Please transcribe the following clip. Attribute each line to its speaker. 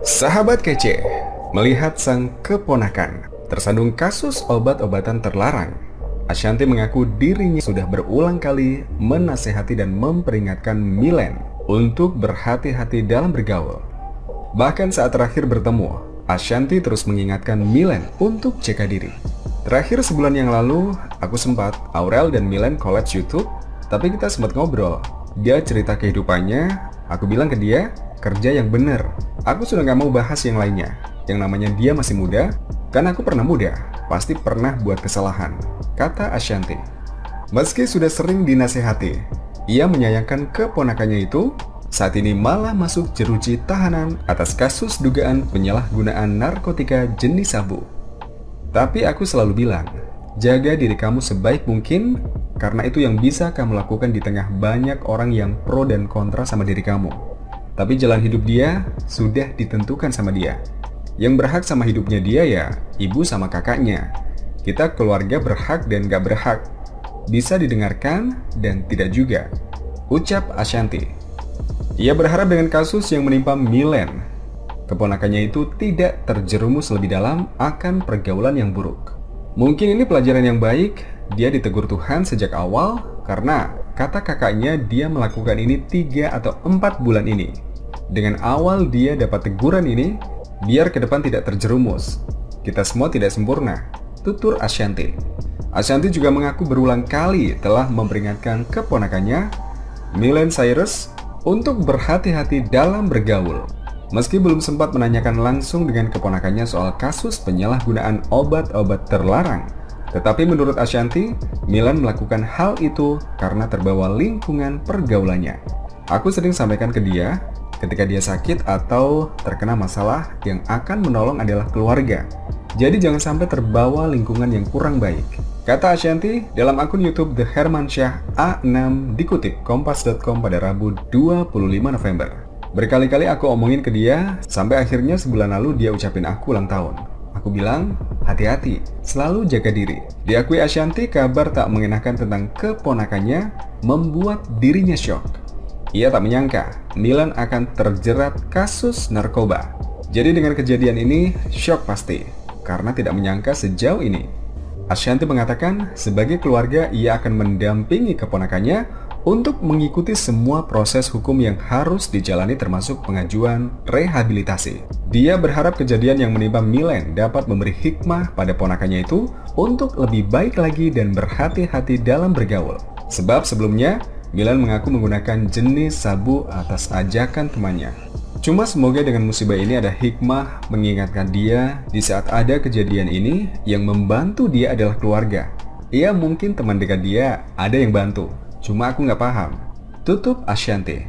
Speaker 1: Sahabat kece, melihat sang keponakan tersandung kasus obat-obatan terlarang, Ashanti mengaku dirinya sudah berulang kali menasehati dan memperingatkan Milen untuk berhati-hati dalam bergaul. Bahkan saat terakhir bertemu, Ashanti terus mengingatkan Milen untuk jaga diri. Terakhir sebulan yang lalu, aku sempat Aurel dan Milen collab YouTube, tapi kita sempat ngobrol. Dia cerita kehidupannya, aku bilang ke dia, kerja yang bener. Aku sudah gak mau bahas yang lainnya. Yang namanya dia masih muda, kan aku pernah muda, pasti pernah buat kesalahan, kata Ashanti. Meski sudah sering dinasehati, ia menyayangkan keponakannya itu saat ini malah masuk jeruji tahanan atas kasus dugaan penyalahgunaan narkotika jenis sabu. Tapi aku selalu bilang, jaga diri kamu sebaik mungkin, karena itu yang bisa kamu lakukan di tengah banyak orang yang pro dan kontra sama diri kamu. Tapi jalan hidup dia sudah ditentukan sama dia. Yang berhak sama hidupnya dia ya ibu sama kakaknya. Kita keluarga berhak dan gak berhak. Bisa didengarkan dan tidak juga, ucap Ashanti. Ia berharap dengan kasus yang menimpa Milen, keponakannya itu tidak terjerumus lebih dalam akan pergaulan yang buruk. Mungkin ini pelajaran yang baik, dia ditegur Tuhan sejak awal karena kata kakaknya dia melakukan ini 3 atau 4 bulan ini. Dengan awal dia dapat teguran ini, biar ke depan tidak terjerumus. Kita semua tidak sempurna, tutur Ashanti. Ashanti juga mengaku berulang kali telah memperingatkan keponakannya, Milen Cyrus, untuk berhati-hati dalam bergaul. Meski belum sempat menanyakan langsung dengan keponakannya soal kasus penyalahgunaan obat-obat terlarang, tetapi menurut Ashanti, Milen melakukan hal itu karena terbawa lingkungan pergaulannya. Aku sering sampaikan ke dia, ketika dia sakit atau terkena masalah, yang akan menolong adalah keluarga. Jadi jangan sampai terbawa lingkungan yang kurang baik, kata Ashanti dalam akun YouTube The Hermansyah A6 dikutip kompas.com pada Rabu 25 November. Berkali-kali aku omongin ke dia, sampai akhirnya sebulan lalu dia ucapin aku ulang tahun. Aku bilang, hati-hati, selalu jaga diri. Diakui Ashanti, kabar tak mengenakan tentang keponakannya membuat dirinya syok. Ia tak menyangka Milen akan terjerat kasus narkoba. Jadi dengan kejadian ini, syok pasti, karena tidak menyangka sejauh ini. Ashanti mengatakan, sebagai keluarga ia akan mendampingi keponakannya untuk mengikuti semua proses hukum yang harus dijalani termasuk pengajuan rehabilitasi. Dia berharap kejadian yang menimpa Milen dapat memberi hikmah pada ponakannya itu untuk lebih baik lagi dan berhati-hati dalam bergaul. Sebab sebelumnya, Milen mengaku menggunakan jenis sabu atas ajakan temannya. Cuma semoga dengan musibah ini ada hikmah mengingatkan dia di saat ada kejadian ini yang membantu dia adalah keluarga. Ia mungkin teman dekat dia ada yang bantu, cuma aku nggak paham, tutup Ashanti.